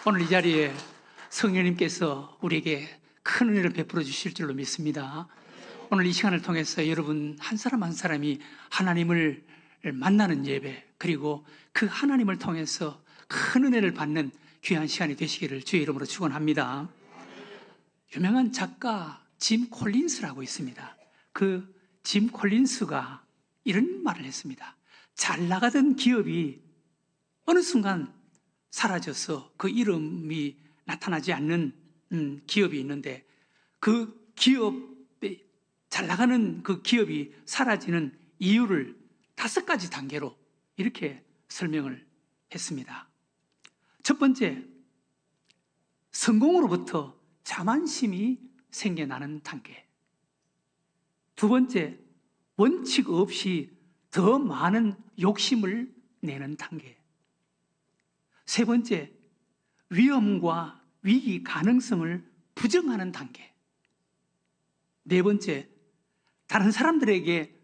오늘 이 자리에 성령님께서 우리에게 큰 은혜를 베풀어 주실 줄로 믿습니다. 오늘 이 시간을 통해서 여러분 한 사람 한 사람이 하나님을 만나는 예배, 그리고 그 하나님을 통해서 큰 은혜를 받는 귀한 시간이 되시기를 주의 이름으로 축원합니다. 유명한 작가 짐 콜린스라고 있습니다. 그 짐 콜린스가 이런 말을 했습니다. 잘 나가던 기업이 어느 순간 사라져서 그 이름이 나타나지 않는 기업이 있는데, 그 기업에 잘 나가는 그 기업이 사라지는 이유를 5가지 단계로 이렇게 설명을 했습니다. 첫 번째, 성공으로부터 자만심이 생겨나는 단계. 두 번째, 원칙 없이 더 많은 욕심을 내는 단계. 세 번째, 위험과 위기 가능성을 부정하는 단계. 네 번째, 다른 사람들에게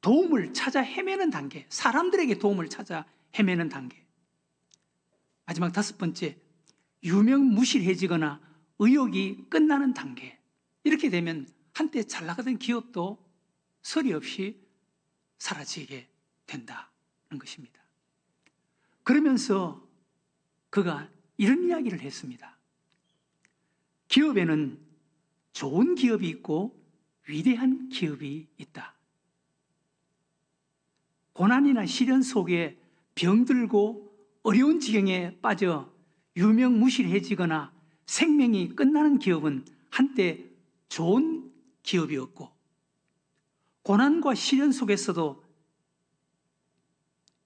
도움을 찾아 헤매는 단계. 사람들에게 도움을 찾아 헤매는 단계. 마지막 5번째, 유명무실해지거나 의욕이 끝나는 단계. 이렇게 되면 한때 잘 나가던 기업도 서리 없이 사라지게 된다는 것입니다. 그러면서 그가 이런 이야기를 했습니다. 기업에는 좋은 기업이 있고 위대한 기업이 있다. 고난이나 시련 속에 병들고 어려운 지경에 빠져 유명무실해지거나 생명이 끝나는 기업은 한때 좋은 기업이었고, 고난과 시련 속에서도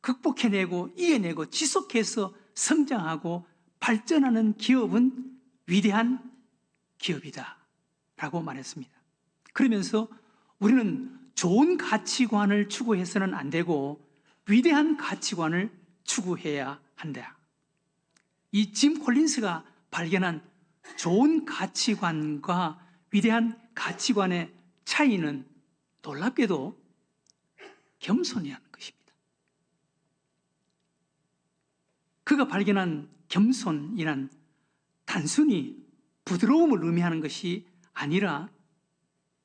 극복해내고 이겨내고 지속해서 성장하고 발전하는 기업은 위대한 기업이다 라고 말했습니다. 그러면서 우리는 좋은 가치관을 추구해서는 안 되고 위대한 가치관을 추구해야 한다. 이 짐 콜린스가 발견한 좋은 가치관과 위대한 가치관의 차이는 놀랍게도 겸손이라는 것입니다. 그가 발견한 겸손이란 단순히 부드러움을 의미하는 것이 아니라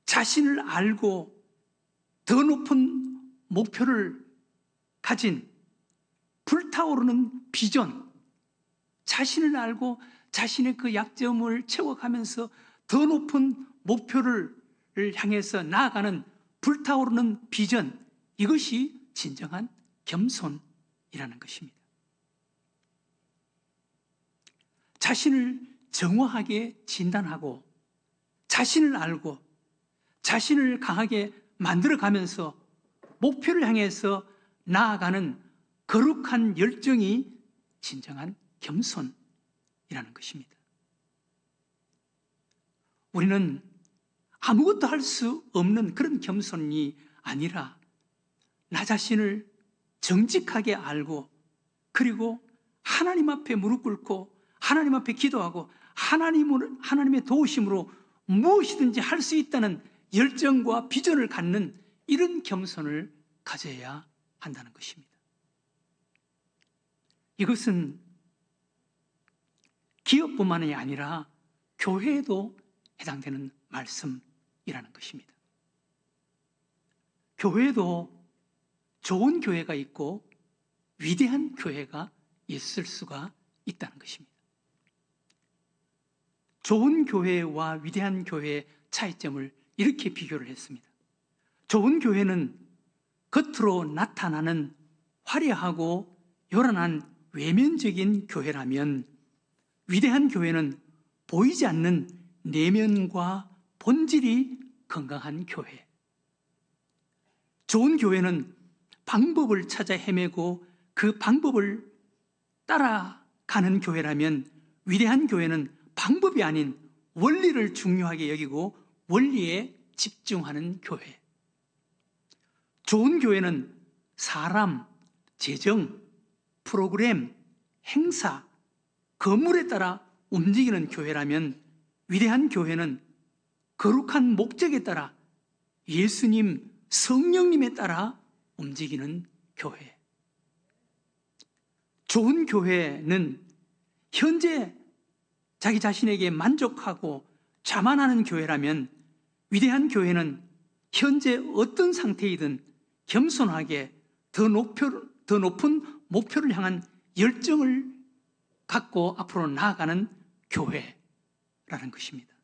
자신을 알고 더 높은 목표를 가진 불타오르는 비전, 자신을 알고 자신의 그 약점을 채워가면서 더 높은 목표를 향해서 나아가는 불타오르는 비전, 이것이 진정한 겸손이라는 것입니다. 자신을 정확하게 진단하고 자신을 알고 자신을 강하게 만들어가면서 목표를 향해서 나아가는 거룩한 열정이 진정한 겸손이라는 것입니다. 우리는 아무것도 할 수 없는 그런 겸손이 아니라 나 자신을 정직하게 알고, 그리고 하나님 앞에 무릎 꿇고 하나님 앞에 기도하고 하나님의 도우심으로 무엇이든지 할 수 있다는 열정과 비전을 갖는 이런 겸손을 가져야 한다는 것입니다. 이것은 기업뿐만이 아니라 교회에도 해당되는 말씀이라는 것입니다. 교회도 좋은 교회가 있고 위대한 교회가 있을 수가 있다는 것입니다. 좋은 교회와 위대한 교회의 차이점을 이렇게 비교를 했습니다. 좋은 교회는 겉으로 나타나는 화려하고 요란한 외면적인 교회라면, 위대한 교회는 보이지 않는 내면과 본질이 건강한 교회. 좋은 교회는 방법을 찾아 헤매고 그 방법을 따라가는 교회라면, 위대한 교회는 방법이 아닌 원리를 중요하게 여기고 원리에 집중하는 교회. 좋은 교회는 사람, 재정, 프로그램, 행사, 건물에 따라 움직이는 교회라면, 위대한 교회는 거룩한 목적에 따라 예수님, 성령님에 따라 움직이는 교회. 좋은 교회는 현재 자기 자신에게 만족하고 자만하는 교회라면 위대한 교회는 현재 어떤 상태이든 겸손하게 더 높은 목표를 향한 열정을 갖고 앞으로 나아가는 교회라는 것입니다.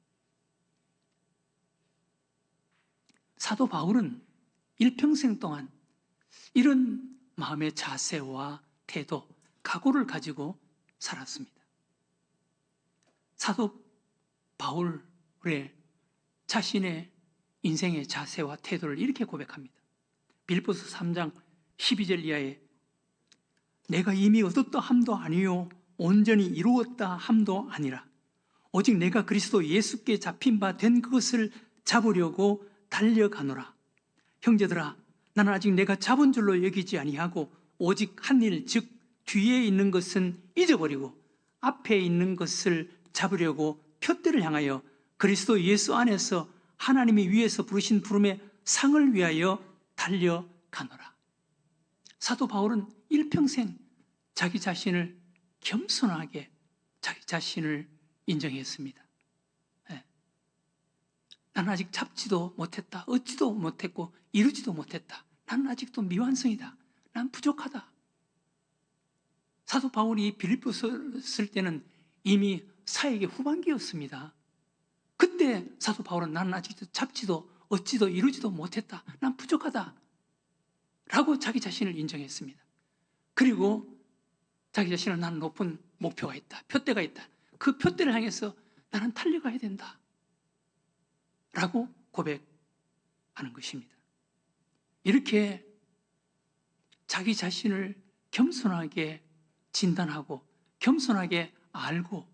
사도 바울은 일평생 동안 이런 마음의 자세와 태도, 각오를 가지고 살았습니다. 사도 바울의 자신의 인생의 자세와 태도를 이렇게 고백합니다. 빌립보서 3장 12절 이하에 내가 이미 얻었다 함도 아니요 온전히 이루었다 함도 아니라 오직 내가 그리스도 예수께 잡힌 바 된 그것을 잡으려고 달려가노라. 형제들아, 나는 아직 내가 잡은 줄로 여기지 아니하고 오직 한 일, 즉 뒤에 있는 것은 잊어버리고 앞에 있는 것을 잡으려고 표대를 향하여 그리스도 예수 안에서 하나님이 위에서 부르신 부름의 상을 위하여 달려가노라. 사도 바울은 일평생 자기 자신을 겸손하게 자기 자신을 인정했습니다. 네. 나는 아직 잡지도 못했다, 얻지도 못했고 이루지도 못했다. 나는 아직도 미완성이다. 난 부족하다. 사도 바울이 빌립보서 쓸 때는 이미 사역의 후반기였습니다. 그때 사도 바울은 나는 아직도 잡지도 얻지도 이루지도 못했다. 난 부족하다. 라고 자기 자신을 인정했습니다. 그리고 자기 자신은 나는 높은 목표가 있다. 표대가 있다. 그 표대를 향해서 나는 달려가야 된다. 라고 고백하는 것입니다. 이렇게 자기 자신을 겸손하게 진단하고 겸손하게 알고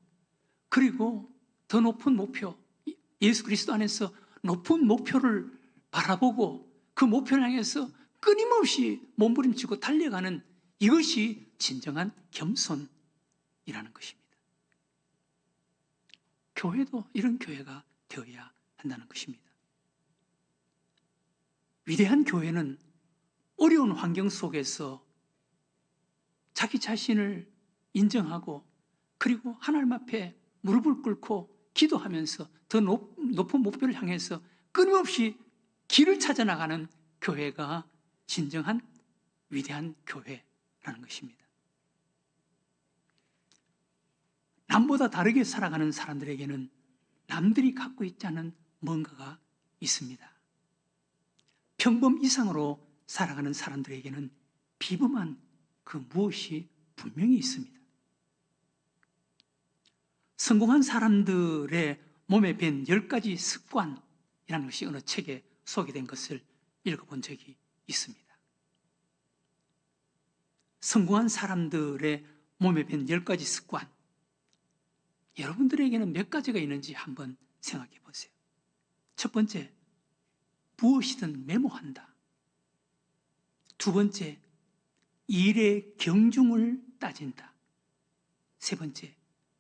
그리고 더 높은 목표, 예수 그리스도 안에서 높은 목표를 바라보고 그 목표를 향해서 끊임없이 몸부림치고 달려가는 이것이 진정한 겸손이라는 것입니다. 교회도 이런 교회가 되어야 한다는 것입니다. 위대한 교회는 어려운 환경 속에서 자기 자신을 인정하고 그리고 하나님 앞에 무릎을 꿇고 기도하면서 더 높은 목표를 향해서 끊임없이 길을 찾아 나가는 교회가 진정한 위대한 교회라는 것입니다. 남보다 다르게 살아가는 사람들에게는 남들이 갖고 있지 않은 뭔가가 있습니다. 평범 이상으로 살아가는 사람들에게는 비범한 그 무엇이 분명히 있습니다. 성공한 사람들의 몸에 밴 10가지 습관이라는 것이 어느 책에 소개된 것을 읽어본 적이 있습니다. 성공한 사람들의 몸에 밴 10가지 습관, 여러분들에게는 몇 가지가 있는지 한번 생각해 보세요. 첫 번째, 무엇이든 메모한다. 두 번째, 일의 경중을 따진다. 세 번째,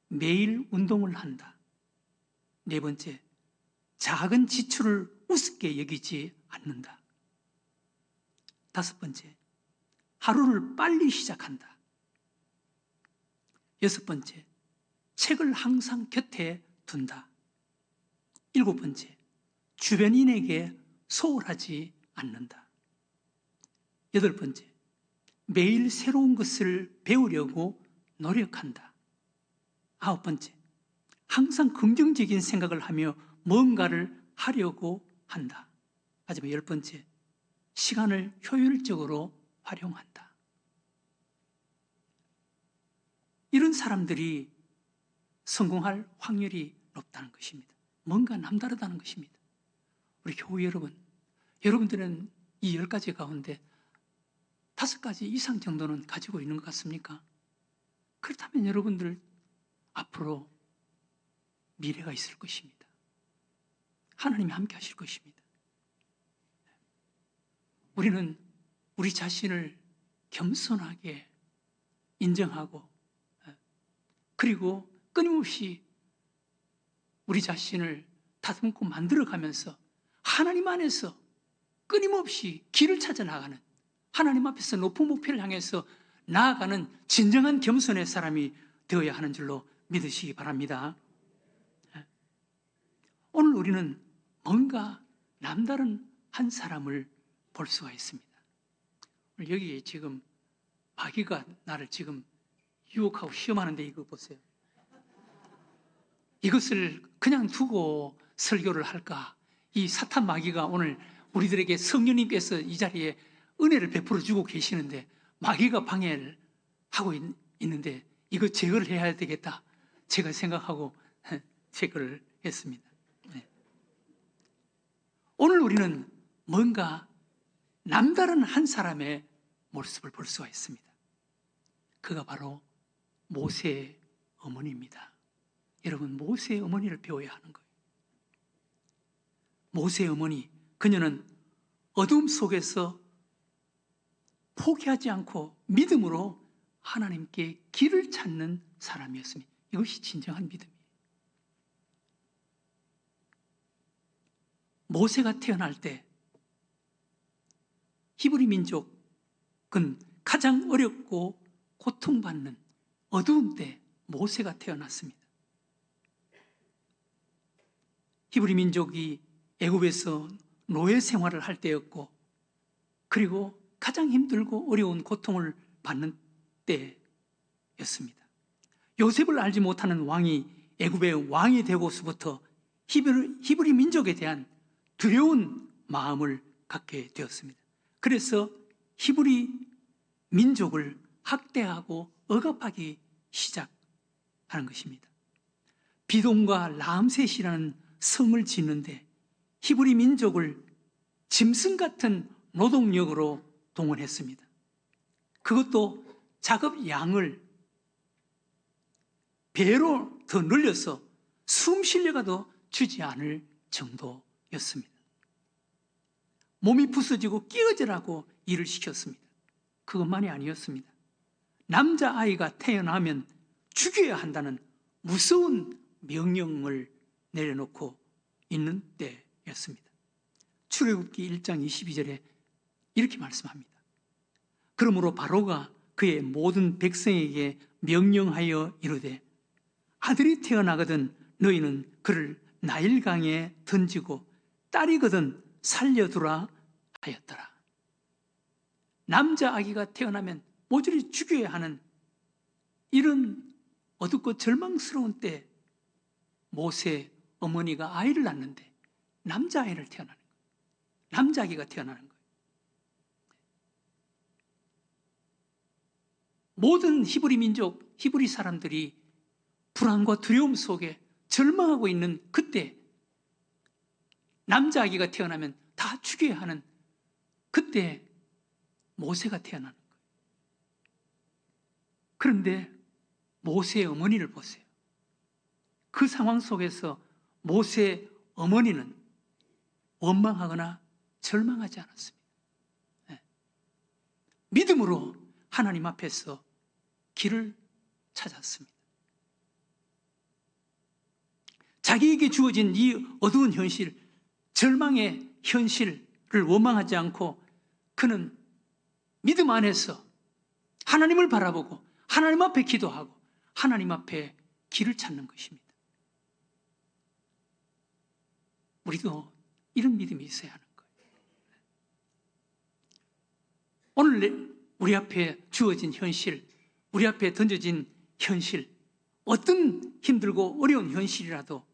매일 운동을 한다. 네 번째, 작은 지출을 우습게 여기지 않는다. 다섯 번째, 하루를 빨리 시작한다. 여섯 번째, 책을 항상 곁에 둔다. 일곱 번째, 주변인에게 소홀하지 않는다. 여덟 번째, 매일 새로운 것을 배우려고 노력한다. 아홉 번째, 항상 긍정적인 생각을 하며 뭔가를 하려고 한다. 마지막 열 번째, 시간을 효율적으로 활용한다. 이런 사람들이 성공할 확률이 높다는 것입니다. 뭔가 남다르다는 것입니다. 우리 교우 여러분, 여러분들은 이 10가지 가운데 5가지 이상 정도는 가지고 있는 것 같습니까? 그렇다면 여러분들 앞으로 미래가 있을 것입니다. 하나님이 함께 하실 것입니다. 우리는 우리 자신을 겸손하게 인정하고 그리고 끊임없이 우리 자신을 다듬고 만들어가면서 하나님 안에서 끊임없이 길을 찾아 나가는 하나님 앞에서 높은 목표를 향해서 나아가는 진정한 겸손의 사람이 되어야 하는 줄로 믿으시기 바랍니다. 오늘 우리는 뭔가 남다른 한 사람을 볼 수가 있습니다. 여기 지금 마귀가 나를 지금 유혹하고 시험하는데 이거 보세요. 이것을 그냥 두고 설교를 할까? 이 사탄 마귀가 오늘 우리들에게 성령님께서 이 자리에 은혜를 베풀어 주고 계시는데 마귀가 방해를 하고 있는데 이거 제거를 해야 되겠다. 제가 생각하고 제거를 했습니다. 오늘 우리는 뭔가 남다른 한 사람의 모습을 볼 수가 있습니다. 그가 바로 모세의 어머니입니다. 여러분, 모세의 어머니를 배워야 하는 거예요. 모세의 어머니, 그녀는 어둠 속에서 포기하지 않고 믿음으로 하나님께 길을 찾는 사람이었습니다. 이것이 진정한 믿음이에요. 모세가 태어날 때 히브리 민족은 가장 어렵고 고통받는 어두운 때 모세가 태어났습니다. 히브리 민족이 애굽에서 노예 생활을 할 때였고, 그리고 가장 힘들고 어려운 고통을 받는 때였습니다. 요셉을 알지 못하는 왕이 애굽의 왕이 되고서부터 히브리 민족에 대한 두려운 마음을 갖게 되었습니다. 그래서 히브리 민족을 학대하고 억압하기 시작하는 것입니다. 비돔과 라암셋이라는 성을 짓는데 히브리 민족을 짐승 같은 노동력으로 동원했습니다. 그것도 작업 양을 배로 더 늘려서 숨 실려가도 주지 않을 정도였습니다. 몸이 부서지고 끼어지라고 일을 시켰습니다. 그것만이 아니었습니다. 남자아이가 태어나면 죽여야 한다는 무서운 명령을 내려놓고 있는 때였습니다. 출애굽기 1장 22절에 이렇게 말씀합니다. 그러므로 바로가 그의 모든 백성에게 명령하여 이르되 아들이 태어나거든 너희는 그를 나일강에 던지고 딸이거든 살려두라 하였더라. 남자아기가 태어나면 모조리 죽여야 하는 이런 어둡고 절망스러운 때 모세 어머니가 아이를 낳는데 남자아이를 태어나는 거예요. 남자아기가 태어나는 거예요. 모든 히브리 민족, 히브리 사람들이 불안과 두려움 속에 절망하고 있는 그때 남자아기가 태어나면 다 죽여야 하는 그때 모세가 태어나는 거예요. 그런데 모세의 어머니를 보세요. 그 상황 속에서 모세의 어머니는 원망하거나 절망하지 않았습니다. 믿음으로 하나님 앞에서 길을 찾았습니다. 자기에게 주어진 이 어두운 현실, 절망의 현실을 원망하지 않고 그는 믿음 안에서 하나님을 바라보고 하나님 앞에 기도하고 하나님 앞에 길을 찾는 것입니다. 우리도 이런 믿음이 있어야 하는 거예요. 오늘 우리 앞에 주어진 현실, 우리 앞에 던져진 현실, 어떤 힘들고 어려운 현실이라도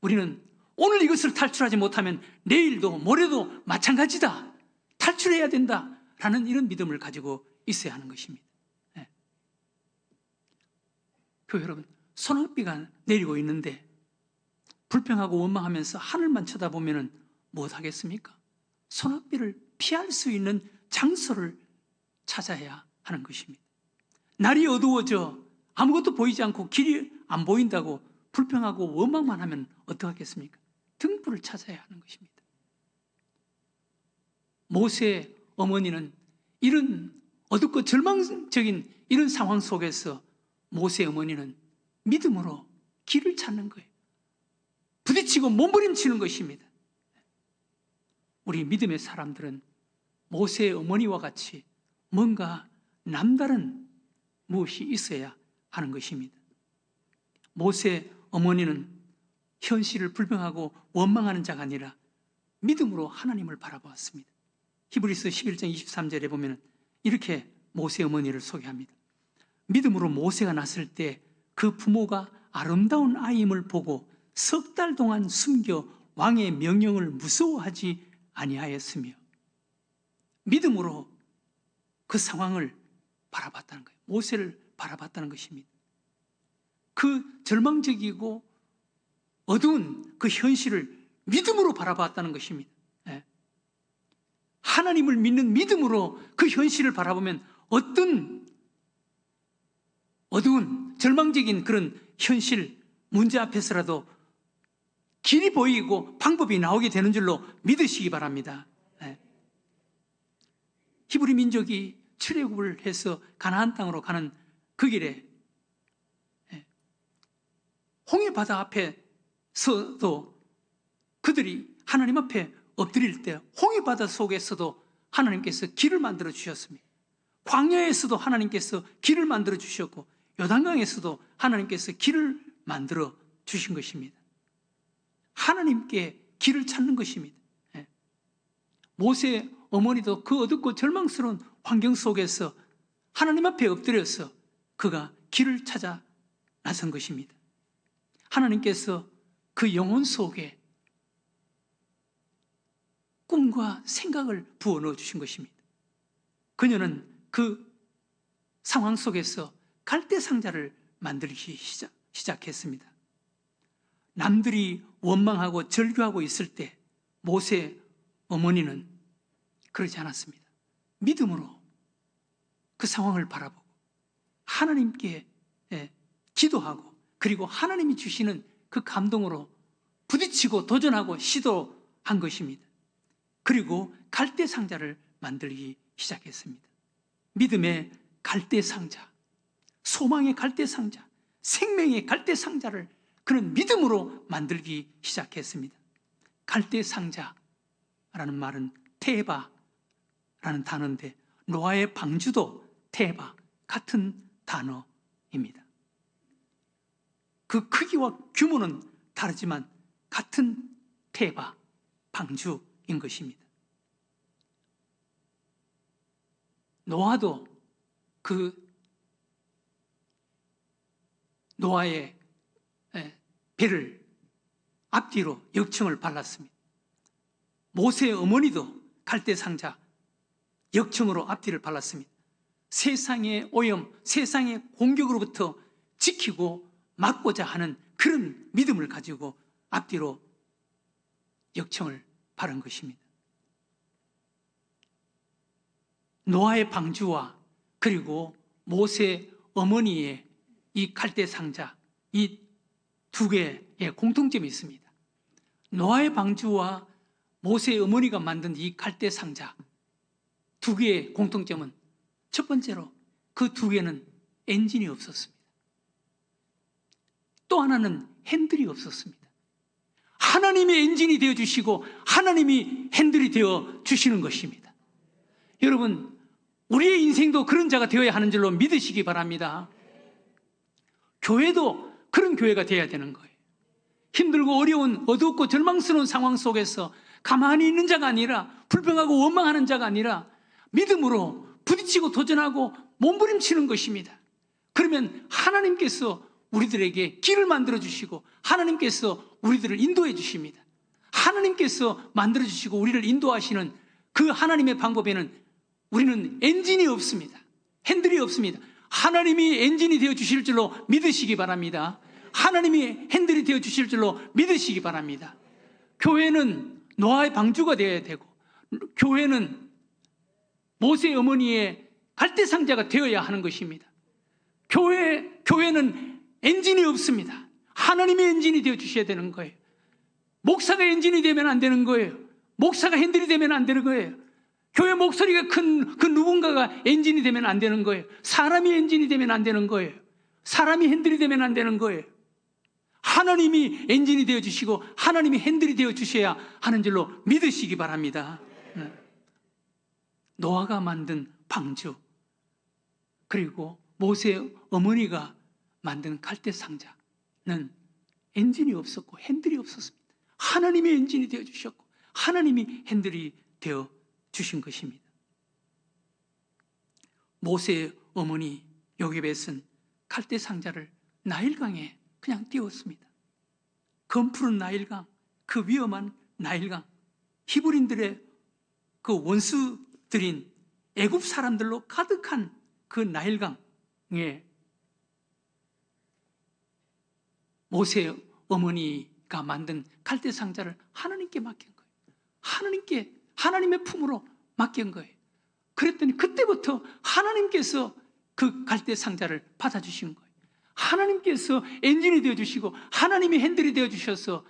우리는 오늘 이것을 탈출하지 못하면 내일도 모레도 마찬가지다. 탈출해야 된다라는 이런 믿음을 가지고 있어야 하는 것입니다. 교회 여러분, 소낙비가 내리고 있는데 불평하고 원망하면서 하늘만 쳐다보면 무엇 하겠습니까? 소낙비를 피할 수 있는 장소를 찾아야 하는 것입니다. 날이 어두워져 아무것도 보이지 않고 길이 안 보인다고 불평하고 원망만 하면 어떡하겠습니까? 등불을 찾아야 하는 것입니다. 모세의 어머니는 이런 어둡고 절망적인 이런 상황 속에서 모세의 어머니는 믿음으로 길을 찾는 거예요. 부딪히고 몸부림치는 것입니다. 우리 믿음의 사람들은 모세의 어머니와 같이 뭔가 남다른 무엇이 있어야 하는 것입니다. 모세 어머니는 현실을 불평하고 원망하는 자가 아니라 믿음으로 하나님을 바라보았습니다. 히브리서 11장 23절에 보면 이렇게 모세 어머니를 소개합니다. 믿음으로 모세가 낳았을 때 그 부모가 아름다운 아이임을 보고 석 달 동안 숨겨 왕의 명령을 무서워하지 아니하였으며, 믿음으로 그 상황을 바라봤다는 거예요. 모세를 바라봤다는 것입니다. 그 절망적이고 어두운 그 현실을 믿음으로 바라봤다는 것입니다. 하나님을 믿는 믿음으로 그 현실을 바라보면 어떤 어두운 절망적인 그런 현실, 문제 앞에서라도 길이 보이고 방법이 나오게 되는 줄로 믿으시기 바랍니다. 히브리 민족이 출애굽을 해서 가나안 땅으로 가는 그 길에 홍해 바다 앞에서도 그들이 하나님 앞에 엎드릴 때 홍해 바다 속에서도 하나님께서 길을 만들어 주셨습니다. 광야에서도 하나님께서 길을 만들어 주셨고 요단강에서도 하나님께서 길을 만들어 주신 것입니다. 하나님께 길을 찾는 것입니다. 모세 어머니도 그 어둡고 절망스러운 환경 속에서 하나님 앞에 엎드려서 그가 길을 찾아 나선 것입니다. 하나님께서 그 영혼 속에 꿈과 생각을 부어넣어 주신 것입니다. 그녀는 그 상황 속에서 갈대 상자를 만들기 시작했습니다. 남들이 원망하고 절규하고 있을 때 모세 어머니는 그러지 않았습니다. 믿음으로 그 상황을 바라보고 하나님께 기도하고 그리고 하나님이 주시는 그 감동으로 부딪히고 도전하고 시도한 것입니다. 그리고 갈대 상자를 만들기 시작했습니다. 믿음의 갈대 상자, 소망의 갈대 상자, 생명의 갈대 상자를 그는 믿음으로 만들기 시작했습니다. 갈대 상자라는 말은 테바라는 단어인데 노아의 방주도 테바 같은 단어입니다. 그 크기와 규모는 다르지만 같은 테바, 방주인 것입니다. 노아도 그 노아의 배를 앞뒤로 역청을 발랐습니다. 모세의 어머니도 갈대 상자 역청으로 앞뒤를 발랐습니다. 세상의 오염, 세상의 공격으로부터 지키고 막고자 하는 그런 믿음을 가지고 앞뒤로 역청을 바른 것입니다. 노아의 방주와 그리고 모세 어머니의 이 갈대 상자, 이 두 개의 공통점이 있습니다. 노아의 방주와 모세 어머니가 만든 이 갈대 상자 두 개의 공통점은 첫 번째로 그 두 개는 엔진이 없었습니다. 또 하나는 핸들이 없었습니다. 하나님이 엔진이 되어 주시고 하나님이 핸들이 되어 주시는 것입니다. 여러분, 우리의 인생도 그런 자가 되어야 하는 줄로 믿으시기 바랍니다. 교회도 그런 교회가 되어야 되는 거예요. 힘들고 어려운 어둡고 절망스러운 상황 속에서 가만히 있는 자가 아니라 불평하고 원망하는 자가 아니라 믿음으로 부딪히고 도전하고 몸부림치는 것입니다. 그러면 하나님께서 우리들에게 길을 만들어 주시고 하나님께서 우리들을 인도해 주십니다. 하나님께서 만들어 주시고 우리를 인도하시는 그 하나님의 방법에는 우리는 엔진이 없습니다. 핸들이 없습니다. 하나님이 엔진이 되어 주실 줄로 믿으시기 바랍니다. 하나님이 핸들이 되어 주실 줄로 믿으시기 바랍니다. 교회는 노아의 방주가 되어야 되고 교회는 모세 어머니의 갈대 상자가 되어야 하는 것입니다. 교회는 엔진이 없습니다. 하나님의 엔진이 되어 주셔야 되는 거예요. 목사가 엔진이 되면 안 되는 거예요. 목사가 핸들이 되면 안 되는 거예요. 교회 목소리가 큰 그 누군가가 엔진이 되면 안 되는 거예요. 사람이 엔진이 되면 안 되는 거예요. 사람이 핸들이 되면 안 되는 거예요. 하나님이 엔진이 되어 주시고 하나님이 핸들이 되어 주셔야 하는 줄로 믿으시기 바랍니다. 노아가 만든 방주 그리고 모세 어머니가 만든 갈대 상자 엔진이 없었고 핸들이 없었습니다. 하나님이 엔진이 되어 주셨고 하나님이 핸들이 되어 주신 것입니다. 모세의 어머니 요게벳은 갈대 상자를 나일강에 그냥 띄웠습니다. 검푸른 나일강, 그 위험한 나일강, 히브리인들의 그 원수들인 애굽 사람들로 가득한 그 나일강에 모세의 어머니가 만든 갈대 상자를 하나님께 맡긴 거예요. 하나님의 품으로 맡긴 거예요. 그랬더니 그때부터 하나님께서 그 갈대 상자를 받아주신 거예요. 하나님께서 엔진이 되어주시고 하나님이 핸들이 되어주셔서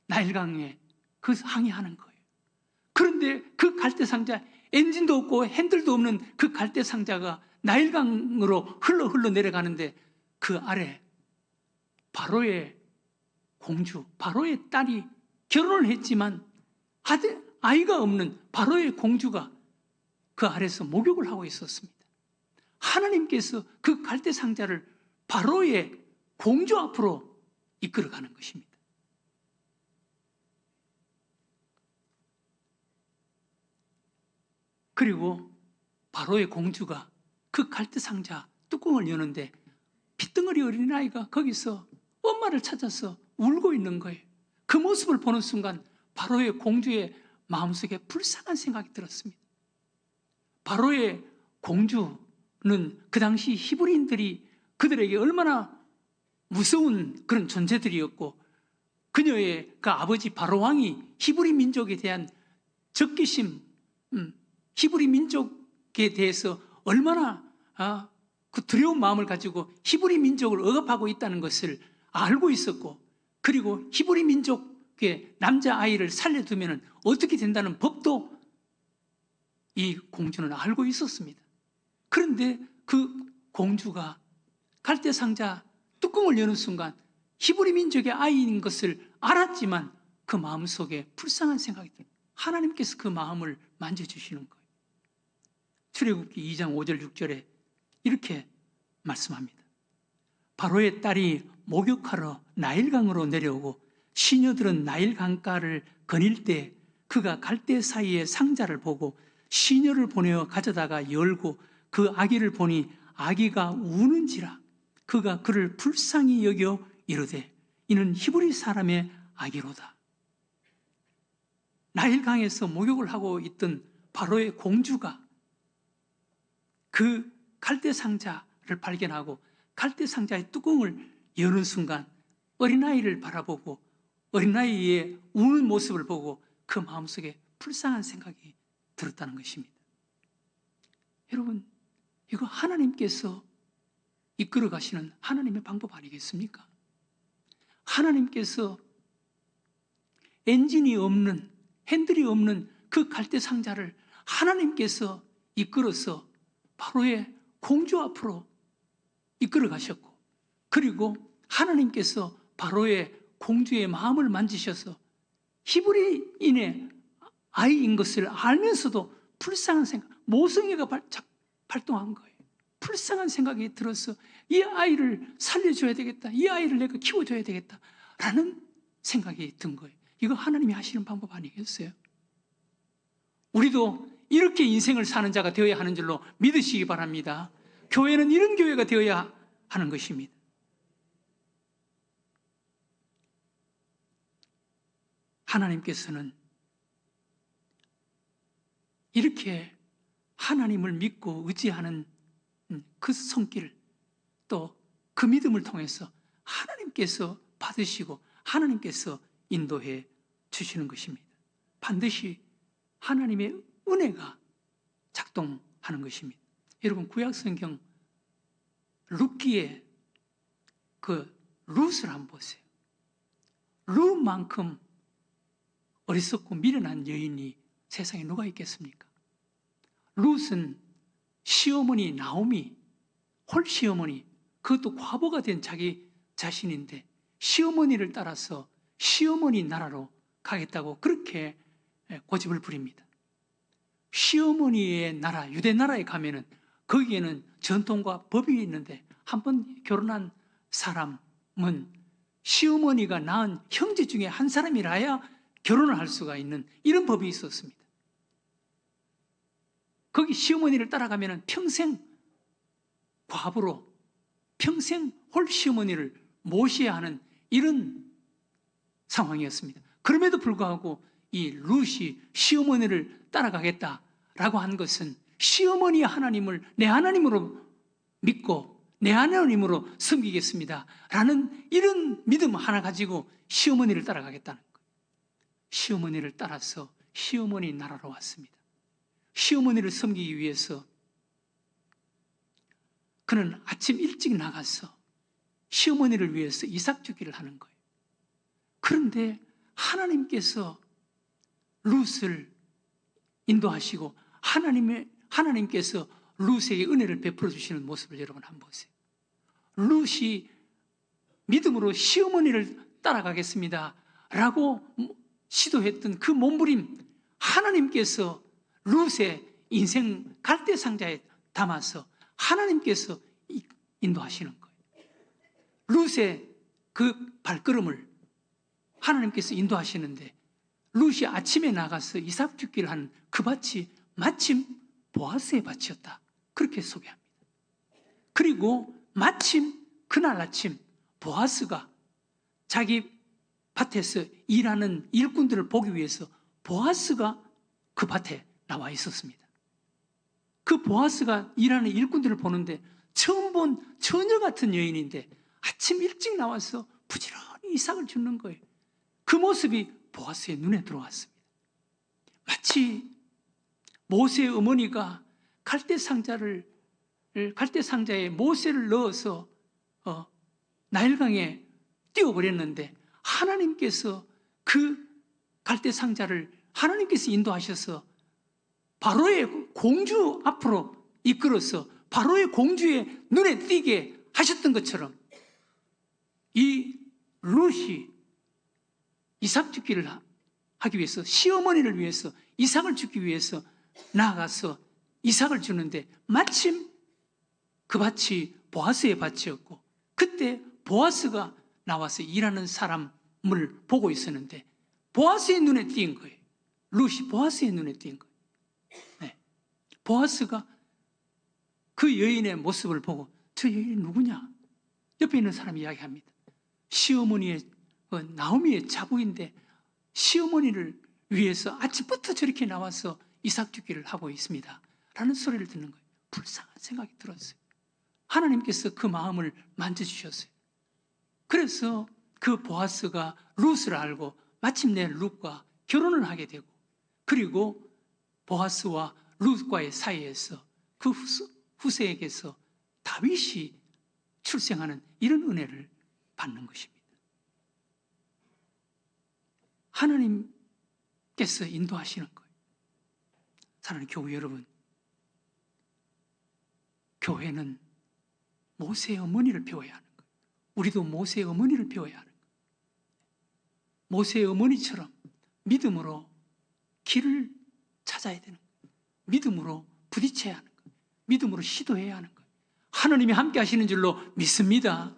나일강에 그 항해하는 거예요. 그런데 그 갈대 상자, 엔진도 없고 핸들도 없는 그 갈대 상자가 나일강으로 흘러 내려가는데 그 아래 바로의 공주, 바로의 딸이 결혼을 했지만 아이가 없는 바로의 공주가 그 아래서 목욕을 하고 있었습니다. 하나님께서 그 갈대 상자를 바로의 공주 앞으로 이끌어가는 것입니다. 그리고 바로의 공주가 그 갈대 상자 뚜껑을 여는데 핏덩어리 어린아이가 거기서 엄마를 찾아서 울고 있는 거예요. 그 모습을 보는 순간 바로의 공주의 마음속에 불쌍한 생각이 들었습니다. 바로의 공주는 그 당시 히브리인들이 그들에게 얼마나 무서운 그런 존재들이었고 그녀의 그 아버지 바로 왕이 히브리 민족에 대한 적개심, 히브리 민족에 대해서 얼마나 그 두려운 마음을 가지고 히브리 민족을 억압하고 있다는 것을 알고 있었고 그리고 히브리 민족의 남자아이를 살려두면 어떻게 된다는 법도 이 공주는 알고 있었습니다. 그런데 그 공주가 갈대 상자 뚜껑을 여는 순간 히브리 민족의 아이인 것을 알았지만 그 마음속에 불쌍한 생각이 들어요. 하나님께서 그 마음을 만져주시는 거예요. 출애굽기 2장 5절 6절에 이렇게 말씀합니다. 바로의 딸이 목욕하러 나일강으로 내려오고 시녀들은 나일 강가를 거닐 때 그가 갈대 사이에 상자를 보고 시녀를 보내어 가져다가 열고 그 아기를 보니 아기가 우는지라 그가 그를 불쌍히 여겨 이르되 이는 히브리 사람의 아기로다. 나일강에서 목욕을 하고 있던 바로의 공주가 그 갈대 상자를 발견하고 갈대 상자의 뚜껑을 여는 순간 어린아이를 바라보고 어린아이의 우는 모습을 보고 그 마음속에 불쌍한 생각이 들었다는 것입니다. 여러분, 이거 하나님께서 이끌어 가시는 하나님의 방법 아니겠습니까? 하나님께서 엔진이 없는, 핸들이 없는 그 갈대 상자를 하나님께서 이끌어서 바로의 공주 앞으로 이끌어 가셨고 그리고 하나님께서 바로의 공주의 마음을 만지셔서 히브리인의 아이인 것을 알면서도 불쌍한 생각, 모성애가 발동한 거예요. 불쌍한 생각이 들어서 이 아이를 살려줘야 되겠다, 이 아이를 내가 키워줘야 되겠다 라는 생각이 든 거예요. 이거 하나님이 하시는 방법 아니겠어요? 우리도 이렇게 인생을 사는 자가 되어야 하는 줄로 믿으시기 바랍니다. 교회는 이런 교회가 되어야 하는 것입니다. 하나님께서는 이렇게 하나님을 믿고 의지하는 그 손길 또 그 믿음을 통해서 하나님께서 받으시고 하나님께서 인도해 주시는 것입니다. 반드시 하나님의 은혜가 작동하는 것입니다. 여러분 구약성경 룻기의 그 룻을 한번 보세요. 룻만큼 어리석고 미련한 여인이 세상에 누가 있겠습니까? 룻은 시어머니 나오미, 홀 시어머니, 그것도 과부가 된 자기 자신인데 시어머니를 따라서 시어머니 나라로 가겠다고 그렇게 고집을 부립니다. 시어머니의 나라, 유대 나라에 가면은 거기에는 전통과 법이 있는데 한 번 결혼한 사람은 시어머니가 낳은 형제 중에 한 사람이라야 결혼을 할 수가 있는 이런 법이 있었습니다. 거기 시어머니를 따라가면 평생 과부로 평생 홀 시어머니를 모셔야 하는 이런 상황이었습니다. 그럼에도 불구하고 이 룻이 시어머니를 따라가겠다라고 한 것은 시어머니의 하나님을 내 하나님으로 믿고 내 하나님으로 섬기겠습니다 라는 이런 믿음 하나 가지고 시어머니를 따라가겠다는 거예요. 시어머니를 따라서 시어머니 나라로 왔습니다. 시어머니를 섬기기 위해서 그는 아침 일찍 나가서 시어머니를 위해서 이삭 주기를 하는 거예요. 그런데 하나님께서 룻을 인도하시고 하나님께서 룻에게 은혜를 베풀어 주시는 모습을 여러분 한번 보세요. 룻이 믿음으로 시어머니를 따라가겠습니다 라고 시도했던 그 몸부림, 하나님께서 룻의 인생 갈대상자에 담아서 하나님께서 인도하시는 거예요. 룻의 그 발걸음을 하나님께서 인도하시는데 룻이 아침에 나가서 이삭 죽기를 하는 그 밭이 마침 보아스의 밭이었다, 그렇게 소개합니다. 그리고 마침 그날 아침 보아스가 자기 밭에서 일하는 일꾼들을 보기 위해서 보아스가 그 밭에 나와 있었습니다. 그 보아스가 일하는 일꾼들을 보는데 처음 본 처녀 같은 여인인데 아침 일찍 나와서 부지런히 이삭을 줍는 거예요. 그 모습이 보아스의 눈에 들어왔습니다. 마치 모세의 어머니가 갈대상자에 모세를 넣어서 나일강에 띄워버렸는데 하나님께서 그 갈대상자를 하나님께서 인도하셔서 바로의 공주 앞으로 이끌어서 바로의 공주의 눈에 띄게 하셨던 것처럼 이 룻이 이삭 죽기를 하기 위해서, 시어머니를 위해서 이삭을 죽기 위해서 나아가서 이삭을 주는데 마침 그 밭이 보아스의 밭이었고 그때 보아스가 나와서 일하는 사람을 보고 있었는데 보아스의 눈에 띈 거예요. 룻이 보아스의 눈에 띈 거예요. 네. 보아스가 그 여인의 모습을 보고 저 여인이 누구냐? 옆에 있는 사람이 이야기합니다. 시어머니의 나오미의 자부인데 시어머니를 위해서 아침부터 저렇게 나와서 이삭 죽기를 하고 있습니다 라는 소리를 듣는 거예요. 불쌍한 생각이 들었어요. 하나님께서 그 마음을 만져주셨어요. 그래서 그 보아스가 룻을 알고 마침내 룻과 결혼을 하게 되고, 그리고 보아스와 룻과의 사이에서 그 후세에게서 다윗이 출생하는 이런 은혜를 받는 것입니다. 하나님께서 인도하시는 거예요. 사랑하는 교회 여러분, 교회는 모세의 어머니를 배워야 하는 거예요. 우리도 모세의 어머니를 배워야 하는 거예요. 모세의 어머니처럼 믿음으로 길을 찾아야 되는 거예요. 믿음으로 부딪혀야 하는 거예요. 믿음으로 시도해야 하는 거예요. 하나님이 함께 하시는 줄로 믿습니다.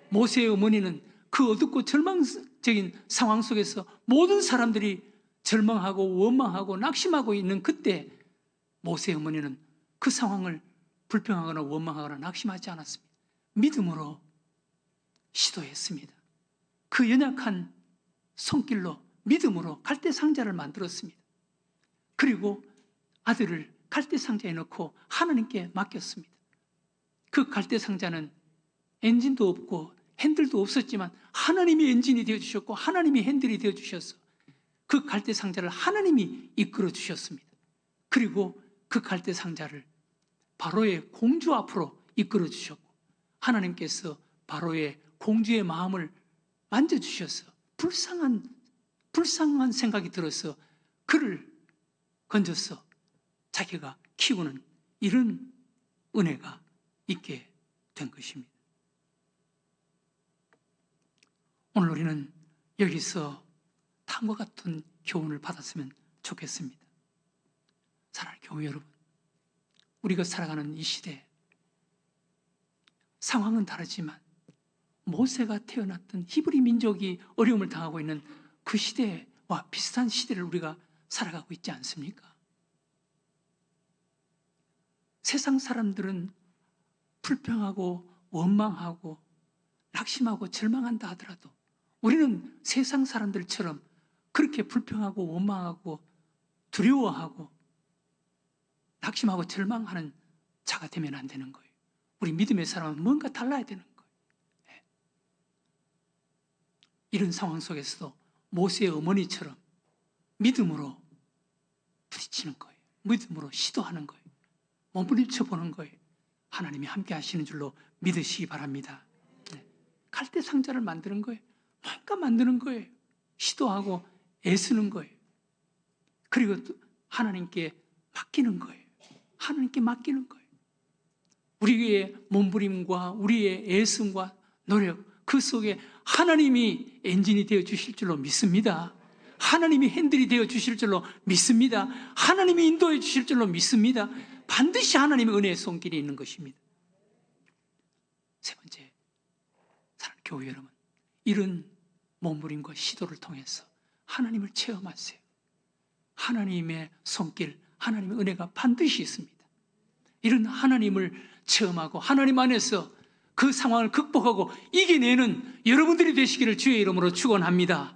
모세의 어머니는 그 어둡고 절망적인 상황 속에서 모든 사람들이 절망하고 원망하고 낙심하고 있는 그때 모세의 어머니는 그 상황을 불평하거나 원망하거나 낙심하지 않았습니다. 믿음으로 시도했습니다. 그 연약한 손길로 믿음으로 갈대상자를 만들었습니다. 그리고 아들을 갈대상자에 넣고 하나님께 맡겼습니다. 그 갈대상자는 엔진도 없고 핸들도 없었지만 하나님이 엔진이 되어주셨고 하나님이 핸들이 되어주셔서 그 갈대상자를 하나님이 이끌어 주셨습니다. 그리고 그 갈대상자를 바로의 공주 앞으로 이끌어 주셨고 하나님께서 바로의 공주의 마음을 만져주셔서 불쌍한 생각이 들어서 그를 건져서 자기가 키우는 이런 은혜가 있게 된 것입니다. 오늘 우리는 여기서 다음과 같은 교훈을 받았으면 좋겠습니다. 사랑하는 교회 여러분, 우리가 살아가는 이 시대 상황은 다르지만 모세가 태어났던 히브리 민족이 어려움을 당하고 있는 그 시대와 비슷한 시대를 우리가 살아가고 있지 않습니까? 세상 사람들은 불평하고 원망하고 낙심하고 절망한다 하더라도 우리는 세상 사람들처럼 그렇게 불평하고 원망하고 두려워하고 낙심하고 절망하는 자가 되면 안 되는 거예요. 우리 믿음의 사람은 뭔가 달라야 되는 거예요. 이런 상황 속에서도 모세의 어머니처럼 믿음으로 부딪히는 거예요. 믿음으로 시도하는 거예요. 몸부림쳐 보는 거예요. 하나님이 함께 하시는 줄로 믿으시기 바랍니다. 갈대 상자를 만드는 거예요. 뭔가 만드는 거예요. 시도하고 애쓰는 거예요. 그리고 또 하나님께 맡기는 거예요. 하나님께 맡기는 거예요. 우리의 몸부림과 우리의 애씀과 노력 그 속에 하나님이 엔진이 되어 주실 줄로 믿습니다. 하나님이 핸들이 되어 주실 줄로 믿습니다. 하나님이 인도해 주실 줄로 믿습니다. 반드시 하나님의 은혜의 손길이 있는 것입니다. 세 번째, 사랑하는 교회 여러분, 이런 몸부림과 시도를 통해서 하나님을 체험하세요. 하나님의 손길, 하나님의 은혜가 반드시 있습니다. 이런 하나님을 체험하고 하나님 안에서 그 상황을 극복하고 이겨내는 여러분들이 되시기를 주의 이름으로 축원합니다.